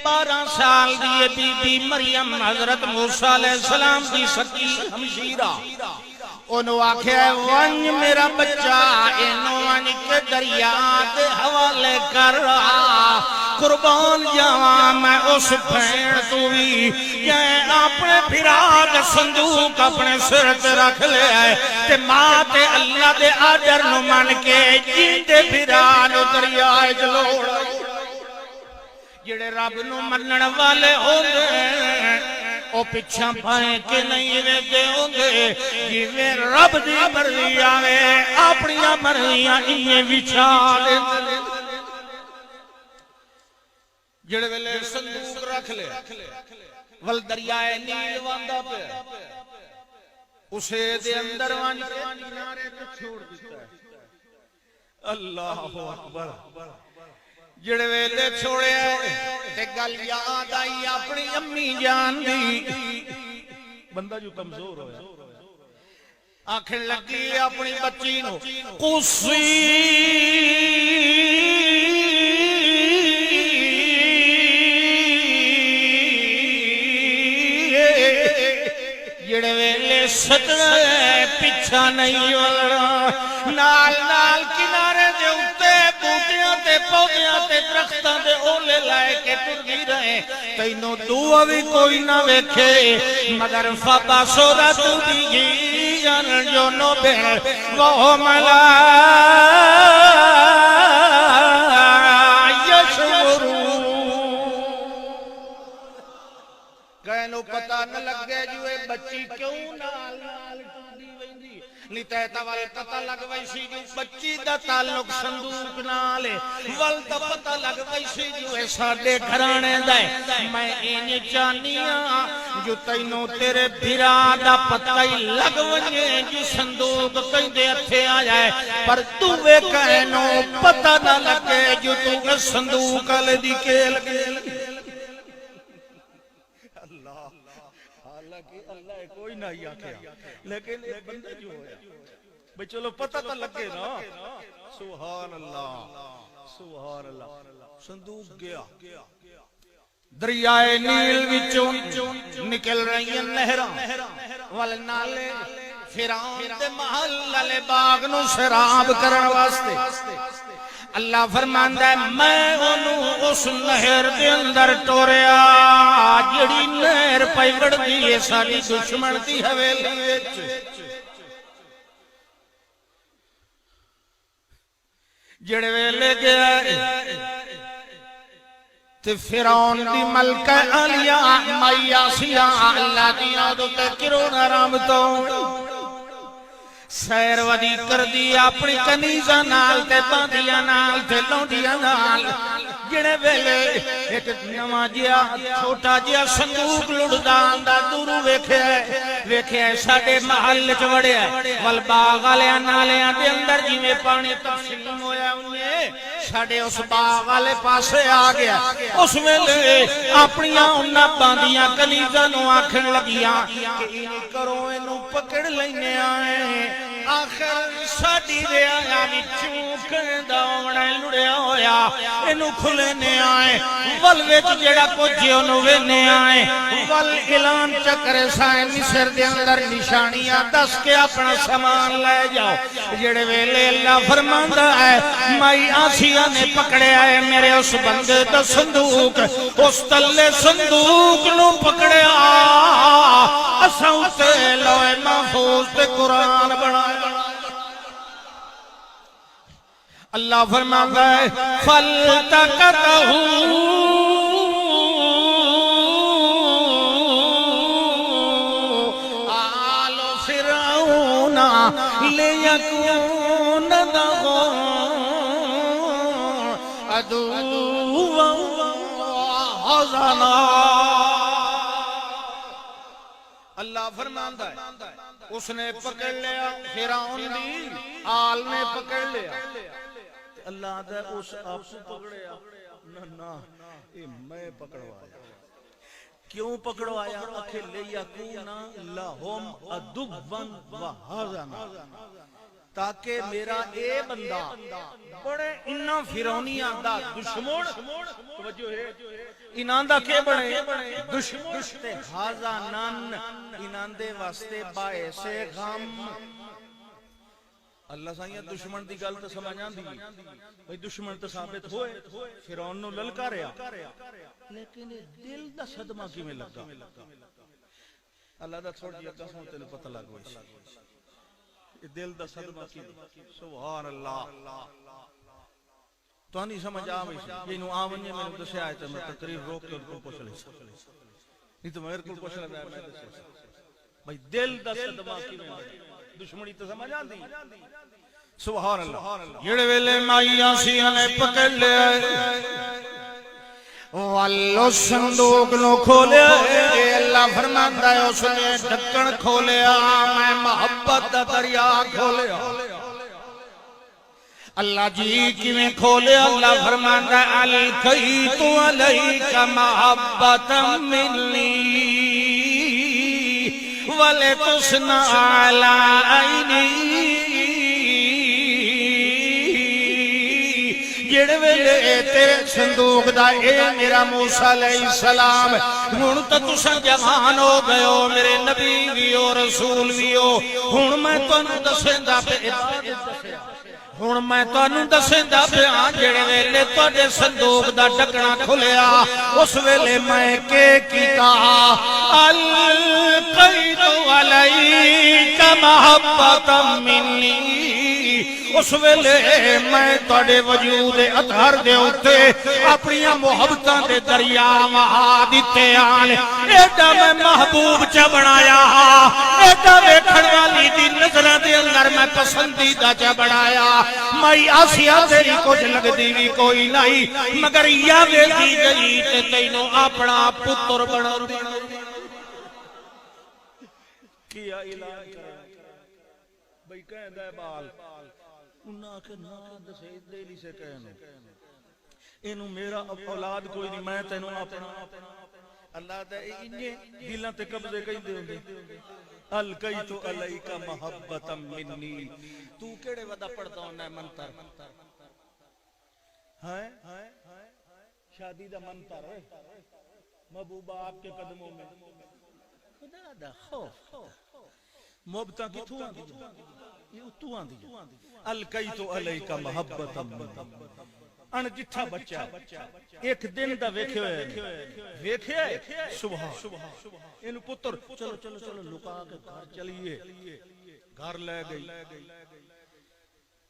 12 سال دی be be مریم حضرت موسیٰ علیہ السلام دی سکی ہمشیرہ انہوں آکھے ونج میرا بچہ انہوں ونج کے دریا دے حوالے کر رہا قربان جاواں میں اس پھینڈ تو بھی یہ اپنے پھراغ صندوق اپنے سر تے رکھ لے آئے تے ماں تے اللہ دے آدر نو من کے جیندے پھراغ دریا جلوڑ جڑے رب نو منن والے ہوں گے او پچھا پائیں کہ نہیں ویدے ہوں گے جیویں رب دی مرضی آوے اپنیاں مرضیاں انہیں بچھا دے جڑے ویلے صندوق رکھ لے ول دریائے نیل واندہ پہ اسے دے اندر وانج کے کنارے کو چھوڑ دیتا ہے اللہ اکبر جڑے ویلے چھوڑے تے گل یاد آئی اپنی امی جان دی بندہ جو کمزور ہویا آنکھیں لگی اپنی بچی نو قصی جڑے ویلے سٹنے پچھا نہیں والنا نال نال کنارے دے اتے بوٹیاں تے پودیاں تے درختاں دے اولے لائے کے تردی رہے تینوں دعا بھی کوئی نہ ویکھے مگر فبا صورت دی جان جو نو بے وہ ملا کہنو پتہ نہ لگے جو اے بچی کیوں نال نال ٹوٹی ویندی نہیں تیتا وال پتہ لگ ویسی جو بچی دا تعلق صندوق نال وال دا پتہ لگ ویسی جو اے ساڈے گھرانے دے میں انج چاہنیاں جو تینوں تیرے بھرا دا پتہ ہی لگ ونجے جو صندوق کہندے ہتھے آ جائے پر تو وے کہنو پتہ نہ لگے جو تو صندوق ال دی کھیل اللہ کوئی نہ ہی آکھیا لیکن ایک بندہ جو ہویا بھئی چلو پتہ تا لگے نا سبحان اللہ صندوق گیا دریائے نیل وچوں نکل رہی ہیں نہراں وال نالے فرعون دے محل والے باغ نو سیراب کرن واسطے اللہ فرماندا ہے میں انہوں اس نہر دے اندر ٹوریا جڑی نہر پئی وڑدی ہے ساری دشمن دی حویلی وچ جڑے ویلے گیا تے فرعون دی ملکہ علیہ مائی آسیہ اللہ دی عادت کرون آرام تو سیر ودی کر دی اپنی کنیزہ نال تے باندیاں نال تے لونڈیاں نال جڑے ویلے ایک نواں جیا چھوٹا جیا صندوق لڑدان دا دورو ویکھے ساڈے محل چ وڑیا ول باغ والیاں نالیاں دے اندر جویں پانی تقسیم ہویا انہیں ساڈے اس باغ والے پاسے آ گیا اس ویلے اپنیاں انہاں باندیاں کنیزاں نو آکھن لگیاں کہ اینی کرو اینو پکڑ لینے آئے آخر ساڈی ریا وچوں کہندا ہونا لڑیا ہویا اینو کھلنے آئے ول وچ جڑا کچھ اونوں وینے آئے ول اعلان چکرے سائیں مصر دے اندر نشانیاں دس کے اپنا سامان لے جاؤ جڑے ویلے اللہ فرماندا ہے مائی آسیہ نے پکڑیا ہے میرے اس بندے دا صندوق اس تلے صندوق نو پکڑیا اساں تے لوح محفوظ تے قرآن بنایا اللہ فرماتا ہے فَالْتَقَطَهُ آلُ فِرْعَوْنَ لِيَكُونَ لَهُمْ عَدُوًّا وَحَزَنًا اللہ فرماتا ہے اس نے پکڑ لیا فرعون دی آل نے پکڑ لیا اللہ دا اس آپ سے پکڑیا نہ اے میں پکڑوایا کیوں پکڑوایا اکھے لیکونا لہم عدوًا وحزنا تاکہ میرا اے بندہ بڑے انہاں فرعونیاں دا دشمن توجہ ہے انہاں دا کے بنے دشمن تے حزانن انہاں دے واسطے باعث غم اللہ سائیں دشمن دی گل تے سمجھ آندی بھئی دشمن تے ثابت ہوئے فرعون نو للکاریا لیکن دل دا صدمہ کیویں لگا اللہ دا تھوڑی جی اگا سوں تینوں پتہ لگ ہوئی دل دا صدمہ کیویں سبحان اللہ تو نہیں سمجھ آوے جنوں آونجے میں دسیا ہے تے میں تقریر روک کے ان کو پوچھ لے نہیں تو میرے کو پوچھ لے میں دسیا بھئی دل دا صدمہ کیویں دشمنی تے سمجھ آندی سبحان اللہ جڑے ویلے مائیاں سیاں نے پکڑ لیا والو صندوق نو کھولیا اللہ فرماندا ہے اس نے ڈھکن کھولیا میں محبت دا دریا کھولیا اللہ جی کیویں کھولیا اللہ فرماندا ہے القیت علیک محبت منی ولتصنع علی عینی جڑے ویلے تیرے صندوق دا اے میرا موسیٰ علیہ السلام ہن تے تساں جوان ہو گئے ہو میرے نبی وی ہو رسول وی ہو ہن میں تانوں دسیندا پیا ہن میں تانوں دسیندا پیا جڑے ویلے تواڈے صندوق دا ڈھکنا کھلیا اس ویلے میں کے کیتا القیت علیک محبت منی اس ویلے میں تواڈے وجود اطہر دے اوتے اپنی محبتاں دے دریا وہا دتے آن ایڈا میں محبوب چ بنایا ایڈا ویکھن والی دی نظراں دے اندر میں پسندیدہ چ بنایا میں آسیہ تیری کچھ لگدی وی کوئی نہیں مگر یا ویکھی گئی تے تینوں اپنا پتر بنا کیا اعلان کرا بھئی کہندا ہے بال انہاں کے نا دسے دلی سے کہنو اینو میرا اولاد کوئی نہیں میں تینوں اپنا اللہ دے انجے دلاں تے قبضے کہندے ہوندے القیت علیک محبت منی تو کیڑے ودا پڑھدا ہوندا ہے منتر ہیں شادی دا منتر محبوبہ آپ کے قدموں میں خدا دا خوف محبتاں کتھوں آندی یہ اتوں آندی القیت علیک محبت ان جتھا بچہ ایک دن دا ویکھیا سبحان اینو پتر چلو چلو چلو لکا کے گھر چلیے گھر لے گئی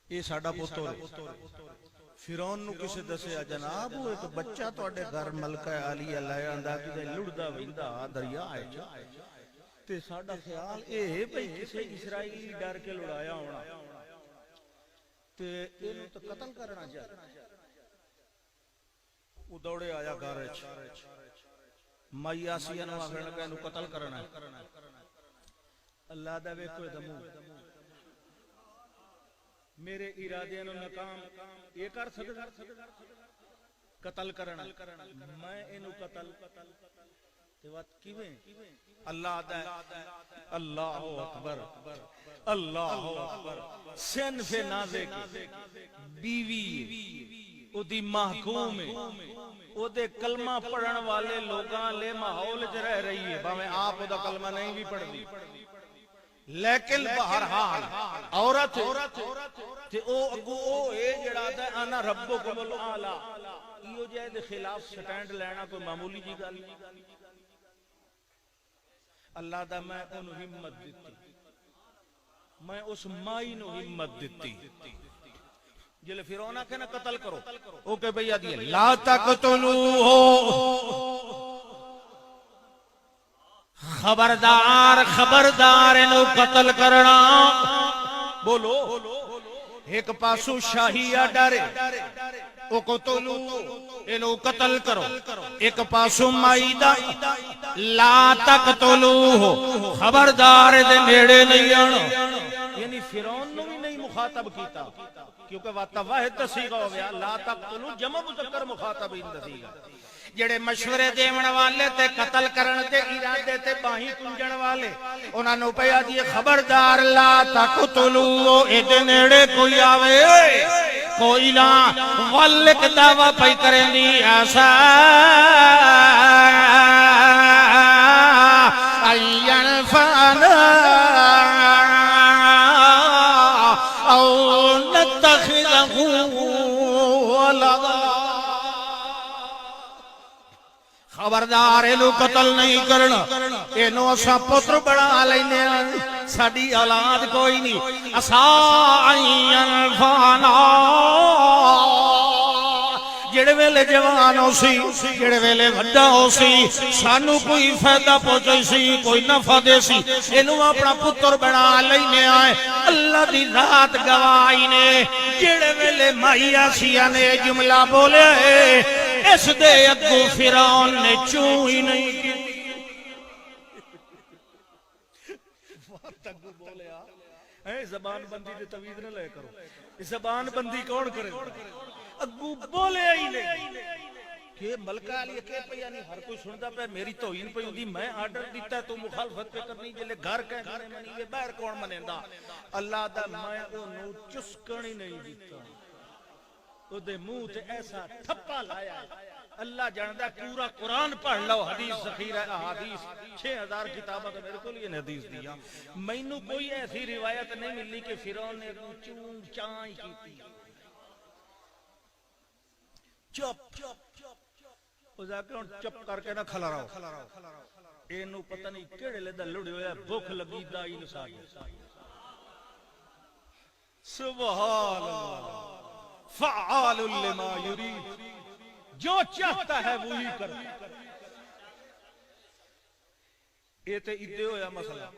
یہ ساڈا پتر فرعون نو کسے دسیا جناب وہ ایک بچہ تواڈے گھر ملکہ عالیہ لے آندا کتے لڑدا ویندا دریا وچ تے ساڈا خیال اے بھئی کسے اسرائیلی ڈر کے لڑایا ہونا تے اینو تے قتل کرنا چاہیے وہ دوڑے آیا گھر وچ مائی آسیہ نو آکھن لگا اینو قتل کرنا ہے اللہ دا ویکھو دمو میرے ارادے نو ناکام یہ کر سکدا قتل کرنا میں اینو قتل تے وات کیویں اللہ دا اللہ اکبر اللہ اکبر صنف نازک بیوی او دی محکوم ہے او دے کلمہ پڑھن والے لوگاں لے ماحول وچ رہ رہی ہے باویں آپ او دا کلمہ نہیں بھی پڑھدی لیکن بہرحال عورت تے او اگو او اے جڑا دا انا ربکم الاعلی ایو جے دے خلاف سٹینڈ لینا کوئی معمولی جی گل نہیں اللہ دا میں انہوں ہمت دیتی میں اس مائی نو ہمت دیتی جلے فرعون آکھے نا قتل کرو او کہ بھئی آدھی لا تقتلوہ خبردار خبردار انہوں قتل کرنا بولو ایک پاسو شاہیہ ڈرے او قتلو انہوں قتل کرو ایک پاسو مائدہ لا تقتلوہ خبردار دے نیڑے نہیں آنا یعنی فرعون نے بھی نہیں مخاطب کیتا کیونکہ واتا واحد تصیغہ ہو گیا لا تقتلو جمع مذکر مخاطب ان تصیغہ جڑے مشورے دیون والے تے قتل کرن تے ارادے تے باہیں کنجن والے انہاں نو پیا دی خبردار لا تقتلو اے دے نیڑے کوئی آوے کوئی نہ والک دعویٰ پئی کریں دی ایسا این فانا او نتخذہ ولدا خبردار اینو قتل نہیں کرنا اینو اسا پتر بنا لینے ساڈی اولاد کوئی نہیں اسا این فانا جڑے ویلے جوان ہو سی جڑے ویلے وڈا ہو سی سانو کوئی فائدہ پہنچے سی کوئی نفع دے سی اینو اپنا پتر بنا لینے آئے اللہ دی ذات گواہی نے جڑے ویلے مائی آسیہ نے جملہ بولے اس دے اگو فرعون نے چوں ہی نہیں کی زبان بندی دے توید نہ لے کرو زبان بندی کون کرے اگو بولے ہی نہیں کہ ملکہ علی کہ پہ یعنی ہر کوئی سندا پہ میری توہین پہ ہوندی میں آرڈر دیتا ہے تو مخالفت پہ کرنی جلے گھر کہنے منی یہ باہر کون منیندا اللہ دا میں انہوں چسکنی نہیں دیتا او دے منہ تے ایسا تھپا لایا ہے اللہ جاندہ پورا قرآن پڑھ لو حدیث ذخیرہ احادیث 6000 کتابہ تو میرے کو لیے حدیث دیا میں نو کوئی ایسی روایت نہیں ملی کہ فرعون نے چون چائیں کی تھی چپ او جا کے چپ کر کے نہ کھلا رہو اینو پتہ نہیں کیڑے لے دا لڑے ہویا بھوک لگی دائی نسا گیا سبحان اللہ فعال لما یرید جو چاہتا ہے وہی کرتا یہ تے ادھے ہویا مسئلہ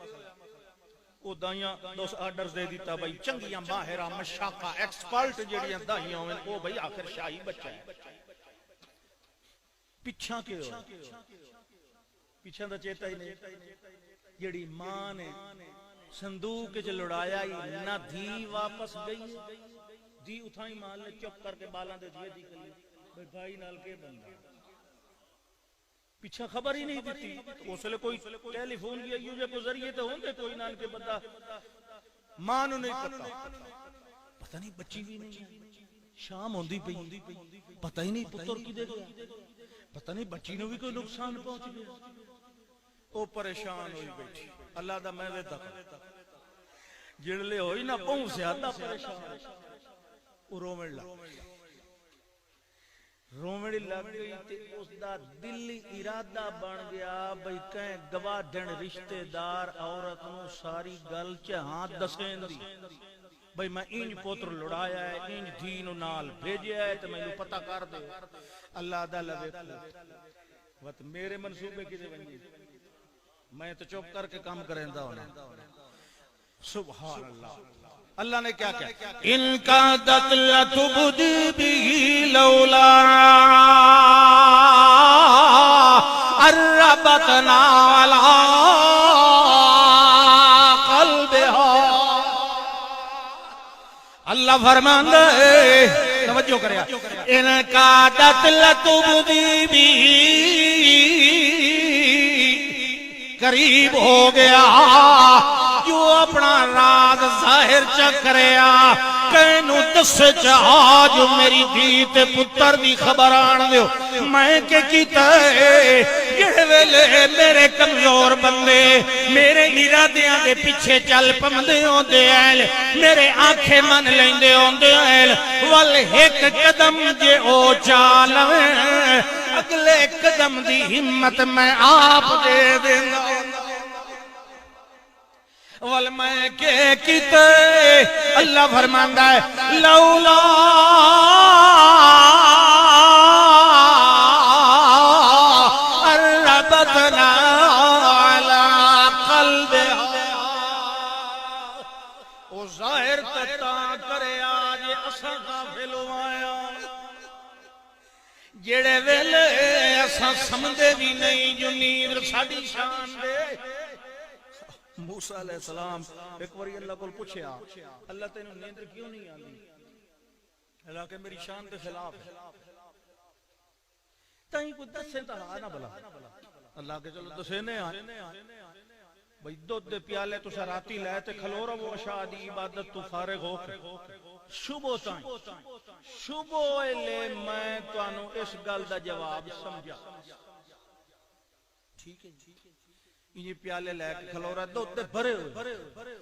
او دائیاں دوس آرڈرز دے دیتا بھائی چنگیاں ماہرہ مشاقہ ایکسپرٹ جڑیاں دائیاں ہوئے او بھائی آخر شاہی بچہ ہے پچھاں کے ہو پچھاں دا چیتا ہی نہیں جڑی ماں نے صندوق کے لڑایا ہی نہ دھی واپس گئی دی اتھائی مال نے چپ کر کے بالاں دے دیے دی کلی بھائی نال کے بندہ پیچھا خبر ہی نہیں دیتی اس لئے کوئی ٹیلی فون کیا یوں جے کو ذریعے تو ہوں گے کوئی نال کے بندہ ماں نو نہیں پتہ نہیں بچی بھی نہیں شام ہوندی پئی پتہ ہی نہیں پتر کی دے گیا پتہ نہیں بچی نو بھی کوئی نقصان پہنچ گیا او پریشان ہوئی بیٹھی اللہ دا میں ویدہ جڑلے ہوئی نا پہنچ زیادہ پریشان او رومن لگ گئی تے اس دا دلی ارادہ بن گیا بھئی کہیں گواہ دن رشتہ دار عورت نو ساری گل چہاں دسیں دی بھئی میں انج پوتر لڑایا ہے انج دین و نال بھیجیا ہے تو میں نو پتہ کر دے اللہ دا لوے وقت میرے منصوبے کی دے بنجی میں تو چوپ کر کے کام کریں دا ہونا سبحان اللہ اللہ نے کیا کہا ان کا دتل تبدی بھی لولا الربتنا علی قلبها اللہ فرمان دے توجہ کریا ان کا دتل تبدی بھی قریب ہو گیا جو اپنا راز ظاہر چکریا کینو دس چاہ جو میری دیت پتر دی خبر آن دیو میں کہ کیتا ہے یہ ویلے میرے کمزور بندے میرے ارادیاں دے پیچھے چل پمدے ہوں دے ایل میرے آنکھیں من لیندے ہوں دے ایل وال ایک قدم جے او چالویں اگلے قدم دی ہمت میں آپ دے دینا وال میں کہ کیتے اللہ فرماندہ ہے لولا الربتنا علی قلبها او ظاہر تتا کرے آج اساں غافل ہویا جڑے ویلے اساں سمجھے بھی نہیں جو نیند ساڈی شان دے موسیٰ علیہ السلام ایک باری اللہ کو پوچھیا اللہ تینوں نیند کیوں نہیں آندی اللہ کہ میری شان دے خلاف ہے تائیں کو دسیں تہا نہ بلا اللہ کہ چلو دسیں نے آن بھئی دودھ دے پیالے تو راتی لے تے کھلو رہو عشاء دی عبادت تو فارغ ہو کے صبح تائیں صبح لے میں تانوں اس گل دا جواب سمجھا ٹھیک ہے یہ پیالے لے کے کھلو رہا دودھ دے بھرے ہوئے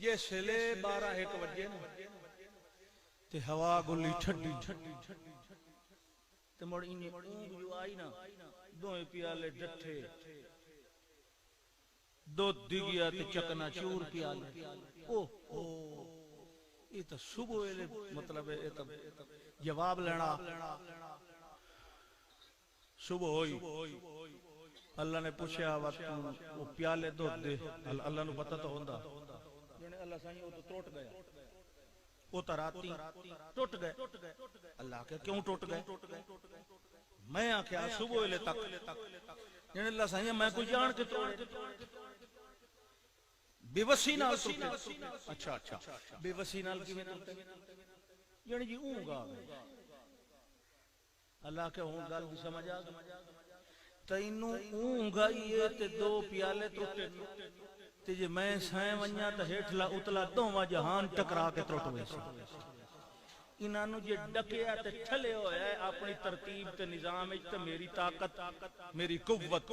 یہ سلے 12-1 بجے تے ہوا گلی ٹھڈی تے مڑ انہیں اونگ جو آئی نا دوئے پیالے ڈٹھے دودھ دی گیا تے چکنا چور پیالے یہ تو صبح مطلب ہے جواب لینا صبح ہوئی اللہ نے پوچھا وہ پیالے دودھ دے اللہ نے پتہ تو ہوندہ یعنی اللہ سائیں وہ تو ٹوٹ گیا وہ تو راتی ٹوٹ گئے اللہ کہ کیوں ٹوٹ گئے میں آکھیا صبح لے تک یعنی اللہ سائیں میں کوئی جان کے توڑے بے وسی نال ٹوٹے اچھا بے وسی نال کی میں ٹوٹے یعنی جی اونگ آ گئے اللہ کہ اونگ گل بھی سمجھ آ گئے تینوں اونگ آئیے تے 2 پیالے ٹوٹے تے جے میں سائیں ونیا تے ہیٹھلا اتلا دوواں جہان ٹکرا کے ٹوٹ وے سی انہاں نو جے ڈکیا تے ٹھلے ہویا ہے اپنی ترتیب تے نظام وچ تے میری طاقت میری قوت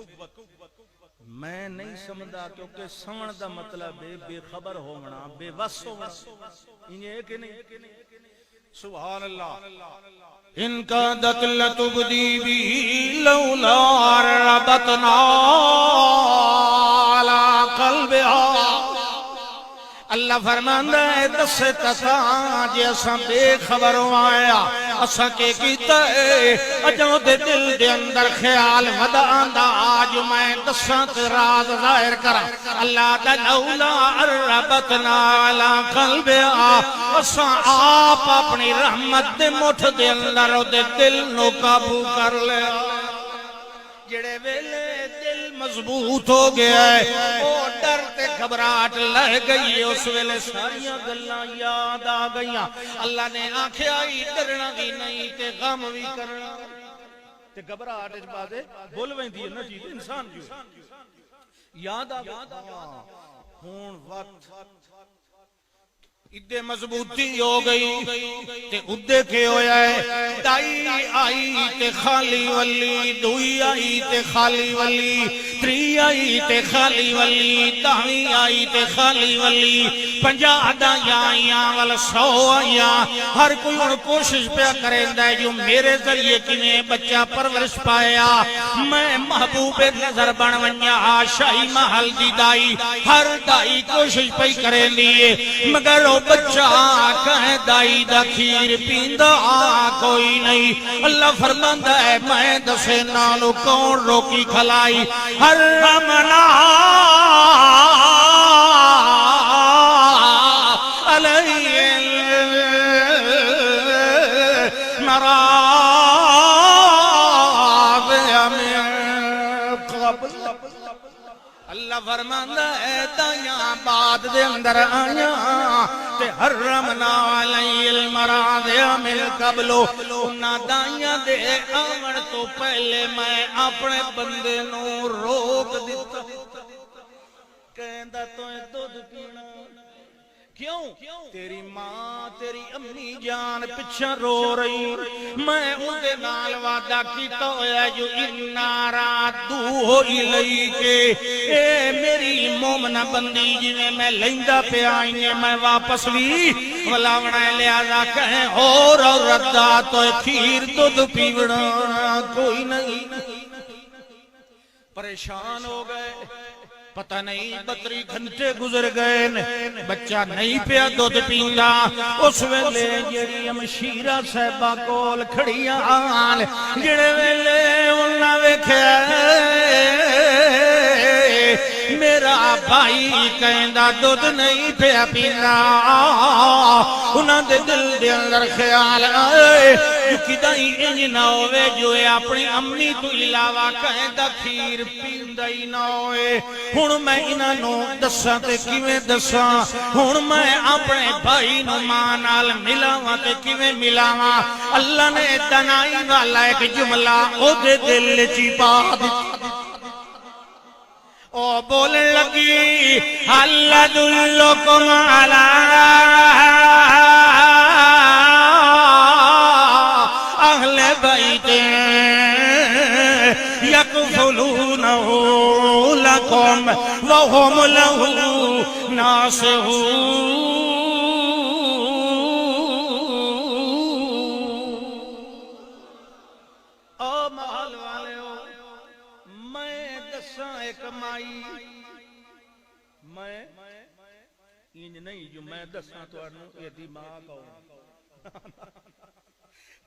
میں نہیں سمجھدا کیونکہ سمجھ دا مطلب ہے بے خبر ہونا بے وس ہونا انہیں کہ نہیں سبحان اللہ ان کا دکل تبدی بھی لولا ربطنا على قلبها اللہ فرماندا ہے دس تساں جے اساں بے خبر آیا اساں کے کیتا ہے اجوں دے دل دے اندر خیال وداندا آج میں دساں تے راز ظاہر کراں اللہ دا لولا ربطنا علی قلبها اساں آپ اپنی رحمت دے مٹھ دے اندر او دے دل نو قابو کر لیا جڑے ویلے دل مضبوط ہو گیا ہے او ڈر تے گھبراہٹ لہ گئی ہے اس ویلے ساریاں گلاں یاد آ گئیاں اللہ نے آکھیا ہی ڈرنا بھی نہیں تے غم بھی کرنا تے گھبراہٹ اس باتیں بول ویندی ہے نا چیز انسان جو یاد آ گیا ہون وقت ادھے مضبوطی ہو گئی تے ادھے کے ہویا ہے دائی آئی تے خالی ولی دوئی آئی تے خالی ولی تری آئی تے خالی ولی دائی آئی تے خالی ولی 50 دائیاں آئیاں والا 100 آئیاں ہر کوئی ان کوشش پہ کریں ہے جو میرے ذریعے کیویں بچہ پرورش پایا میں محبوب نظر بن ونیا شاہی محل دی دائی ہر دائی کوشش پہ کریں دیئے مگر بچہ کہیں دائی دا کھیر پیندہ کوئی نہیں اللہ فرماندہ ہے میں دسے نالو کون روکی کھلائی حرمنا علیہ المراض من قبل اللہ فرماندہ ہے دائیاں بعد دے اندر آیاں تے حرمنا علی المراض من قبل انہاں دائیاں دے آمن تو پہلے میں اپنے بندے نو روک دیتا کہندہ تو دودھ پینا کیوں تیری ماں تیری امی جان پچھا رو رہی میں ان دے نال وعدہ کیتا ہویا جو اِنَّا رَادُّوهُ إِلَيْكَ اے میری مومنہ بندی جنہیں میں لیندہ پہ آئیں میں واپس بھی ولاونا لہذا کہیں اور ردہ تو کھیر دودھ پیوڑا کوئی نہیں پریشان ہو گئے پتہ نہیں 32 گھنٹے گزر گئے بچہ نہیں پیا دودھ پیندا اس ویلے جڑی امشیرہ صاحبہ کول کھڑیاں آن جڑے ویلے انہاں ویکھیا میرا بھائی کہندا دودھ نہیں پیا پیندا انہاں دے دل دے اندر خیال آئے کدائی انج نہ ہوئے جو اپنی امی تو علاوہ کہندا کھیر پیندا ہی نہ ہوئے ہن میں انہاں نو دساں تے کیویں دساں ہن میں اپنے بھائی نو ماں نال ملاواں تے کیویں ملاواں اللہ نے دنائی والا ایک جملہ او دے دل وچ پا دتا او بولن لگا لگی حل دلکم علی اہل بیت یکفلونہ لکم وہم لہ ناصحون۔ نہیں جو میں دساں تو یہ دماغ ہو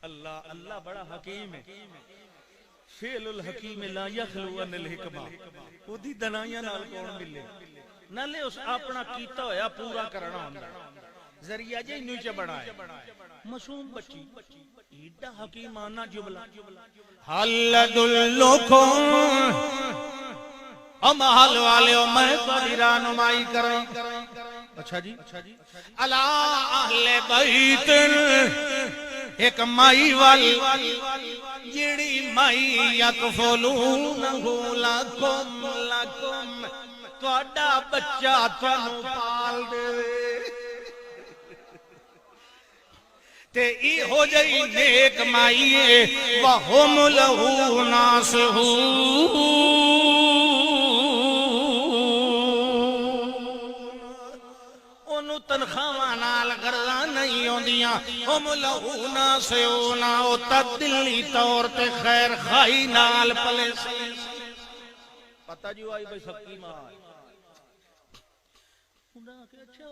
اللہ اللہ بڑا حکیم ہے، فعل الحکیم لا یخلو عن الحکمہ، اودی دنائیاں نال کون ملے نالے اس اپنا کیتا ہویا پورا کرنا ہوندا ذریعہ جے نیچے بنائے معصوم بچی ایڈا حکیمانہ جملہ حل دلکم محل والے میں تھوڑی رہنمائی کریں اچھا جی الا اہل بیت ایک مائی والی جیڑی مائی یکفلونہ لکم تھوڑا بچہ تھانو پال دے تے ای ہو جائی نیک مائی وہم لہو ناصحون۔ تنخواہ نال غرضاں نہیں ہوندیاں ہم لہو ناصحون او تدلی طور تے خیر خائی نال پلے سے پتہ جو آئی بھئی سب کی ماں انہاں کہ اچھا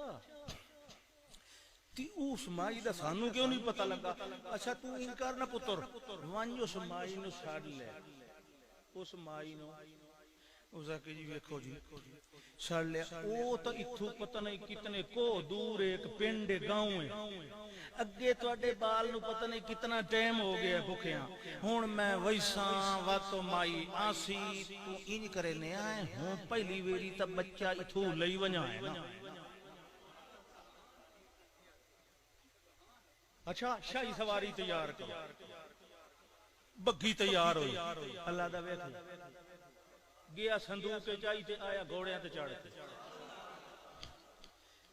تی اس مائی دا سانو کیوں نہیں پتہ لگا اچھا تو انکار نہ پتر وانج اس مائی نو چھاڑ لے اس مائی نو اسا کہ جی ویکھو جی چھڑ لیا او تو اتھو پتہ نہیں کتنے کو دور ایک پنڈ گاؤں ہے اگے تواڈے بال نو پتہ نہیں کتنا ٹائم ہو گیا بھکھیاں ہن میں ویساں واتو مائی آسی تو ان کرے نے آئے ہوں پہلی ویری تا بچہ اتھو لئی ونجا ہے نا اچھا شاہی سواری تیار کرو بگھی تیار ہوئی اللہ دا ویکھ گیا صندوق تے چائی تے آیا گھوڑیاں تے چڑھ تے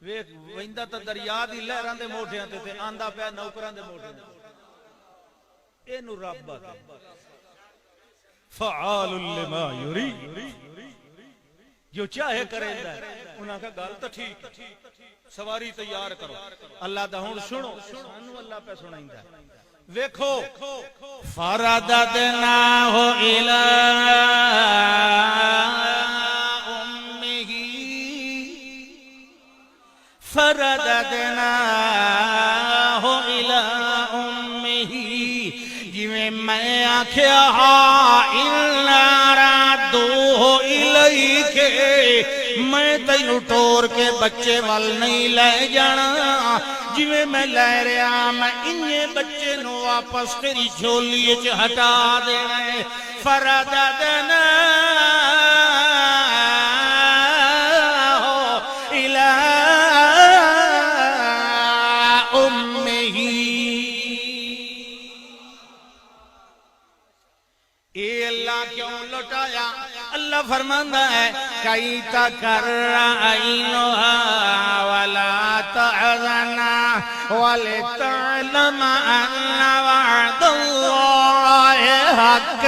ویکھ ویندا تے دریا دی لہراں دے موٹھیاں تے آندا پیا نوکراں دے موٹھیاں تے اینو رب آ فعال لما یرید جو چاہے کریندا ہے انہاں کا گل تے ٹھیک سواری تیار کرو اللہ دا ہن سنو سانو اللہ پہ سنائیندا ہے ویکھو فرددناہ الی امہ فرددناہ الی امہ جویں میں آکھیا الا ردوہ الیک میں تینو ٹور کے بچے وال نہیں لے جانا جویں میں لے رہا میں انہیں بچے نو واپس تیری جھولی وچ ہٹا دینا ہے فرددنا الی امہ اے اللہ کیوں لٹایا اللہ فرماندا ہے کئی تقر عینھا ولا تحزن ولتعلم ان وعد اللہ حق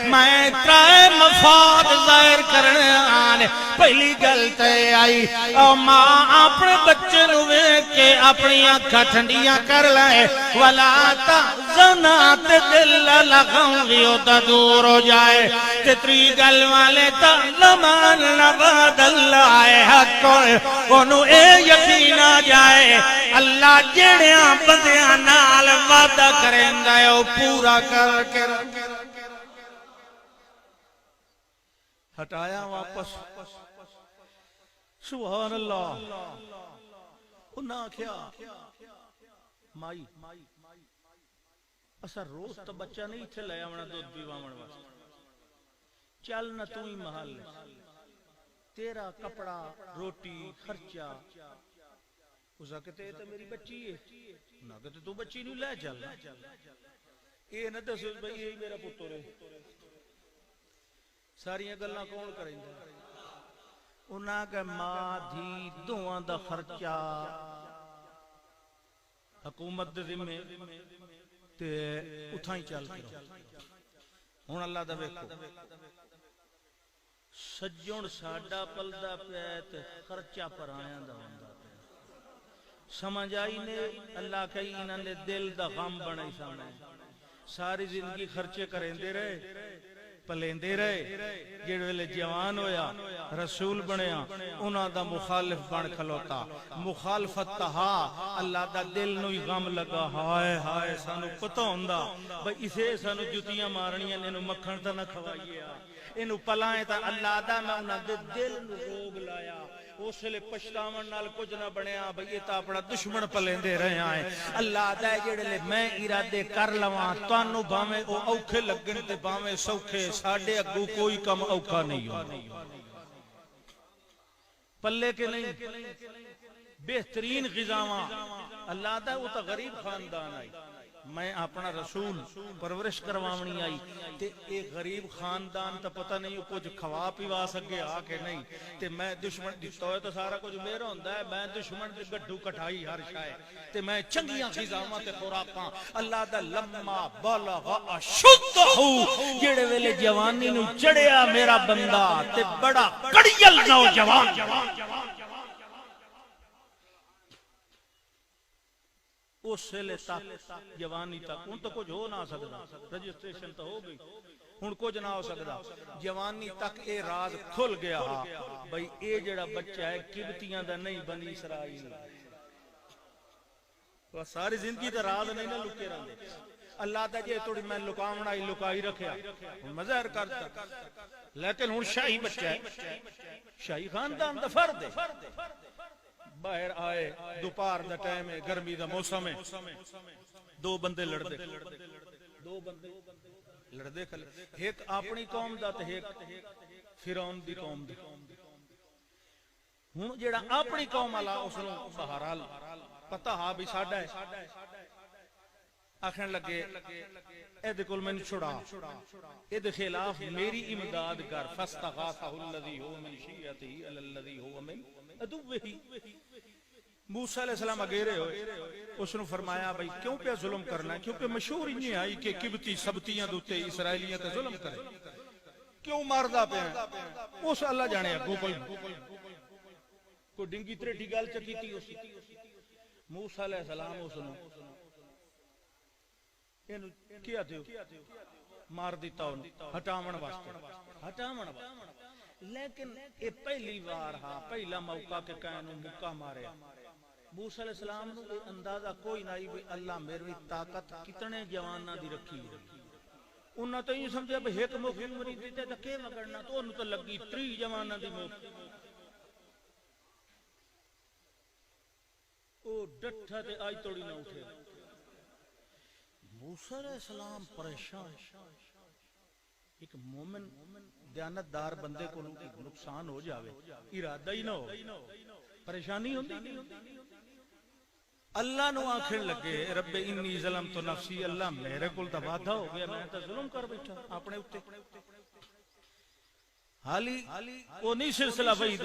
میں ترے مفاد ظاہر کرنے آنے پہلی گل تے آئی او ماں اپنے بچے نو ویکھ کے اپنی اکھاں ٹھنڈیاں کر لائے ولا تحزن تے دل لغم ویو تا دور ہو جائے تیتری گل والے تعلم ان وعد اللہ حق انہوں اے یقین آ جائے اللہ جڑیاں بندیاں نال وعدہ کریندا ہے او پورا کر کے ہٹایا واپس سبحان اللہ انہاں کیا مائی اسا روز تو بچہ نہیں تھے لے آونا دودھ پیواون واسطے چل نہ تو ہی محل تیرا کپڑا روٹی خرچہ اسا کہتے تو میری بچی ہے نہ کہتے تو بچی نہیں لے چل یہ نہ دس بھئی یہی میرا پتر ہے ساری گلاں کون کریں انہاں کے ماں دھی دوہاں دا خرچہ حکومت دے ذمے تے اتھاں ہی چل کے ہن اللہ دا ویکھو سجن ساڈا پلدا پیا تے خرچہ پرایاں دا ہوندا پیا سمجھ آئی نے اللہ کئی انہاں دے دل دا غم بنے سامنے ساری زندگی خرچے کریندے رہے پلیندے رہے جڑے ویلے جوان ہویا رسول بنیا انہاں دا مخالف بن کھلوتا مخالفت تہا اللہ دا دل نو ہی غم لگا ہائے ہائے سانو پتہ ہوندا بھئی اسے سانو جتیاں مارنیاں نے مکھن تے نہ کھوائیے اینو پلائیں تا اللہ دا میں انہاں دے دل نو روگ لایا اس لئے پشتاون نال کچھ نہ بنیا بھئی یہ تا اپنا دشمن پلیندے رہے آئے اللہ دا جڑے لے میں ارادے کر لواں تانوں بھاویں او اوکھے لگن تے بھاویں سوکھے ساڈے اگوں کوئی کم اوکھا نہیں ہوندا پلے کے نہیں بہترین غذاواں اللہ دا وہ تا غریب خاندان آئی میں اپنا رسول پرورش کرواونی آئی تے ایک غریب خاندان تا پتہ نہیں کچھ کھوا پیوا سکے آ کے نہیں تے میں دشمن دتا ہوئے تو سارا کچھ میرا ہوندا ہے میں دشمن دے گڈھو کٹائی ہر شے تے میں چنگیاں غذاواں تے خوراکاں اللہ دا لما بلغ اشدہ جڑے ویلے جوانی نو چڑھیا میرا بندہ تے بڑا کڑیل نوجوان اس سے لے تک جوانی تک ان تو کچھ ہو نہ سکتا رجسٹریشن تو ہو گئی ان کچھ نہ ہو سکتا جوانی تک اے راز کھل گیا بھئی اے جڑا بچہ ہے قبطیاں دا نہیں بنی اسرائیل وہ ساری زندگی دا راز نہیں نہ لکے رہنے اللہ دا جے توڑی میں لکاونا ہی لکائی رکھیا مظاہر کرتا لیکن ہن شاہی بچہ ہے شاہی خاندان دا فرد ہے باہر آئے دوپہر دا ٹائم ہے گرمی دا موسم ہے دو بندے لڑدے کھلے ایک اپنی قوم دا تے ایک فرعون دی قوم دا ہن جیڑا اپنی قوم والا اس نو بہرحال پتہ ہا بھی ساڈا ہے آکھن لگے اے دے کول مینوں چھڑا اے دے خلاف میری امداد کر فاستغاثہ الذی هو من شیعته علی الذی هو من عدوہ موسیٰ علیہ السلام اگیرے ہوئے اس نے فرمایا بھئی کیوں پہ ظلم کرنا ہے کیونکہ مشہور ہی نہیں آئی کہ قبطی سبتیاں دوتے اسرائیلیاں تے ظلم کرے کیوں ماردہ پہ ہیں اس اللہ جانے اگو کوئی ڈنگی تریٹی گال چکی تھی اسی موسیٰ علیہ السلام اس نے کیا تھے مار دیتا انہوں ہٹامن واسطے لیکن یہ پہلی بار ہاں پہلا موقع کے کہنوں مکہ مارے موسیٰ علیہ السلام نے اندازہ کوئی نہیں بھی اللہ میری طاقت کتنے جوانہ دی رکھی ہے انہاں تو یہ سمجھا بھی ایک موقع مرید دیتے تھا کہ مگرنا تو انہوں تو لگی 3 جوانہ دی موقع او ڈٹھا تے آئی توڑی نہ اٹھے موسیٰ علیہ السلام پریشان ایک مومن دیانتدار بندے کو نقصان ہو جاوے ارادہ ہی نہ ہو پریشانی ہوتی اللہ نو آنکھیں لگے رب انی ظلم تو نفسی اللہ میرے کل تبادہ ہو گیا میں تو ظلم کر بیٹھا اپنے اتے حالی وہ نہیں سلسلہ بھئی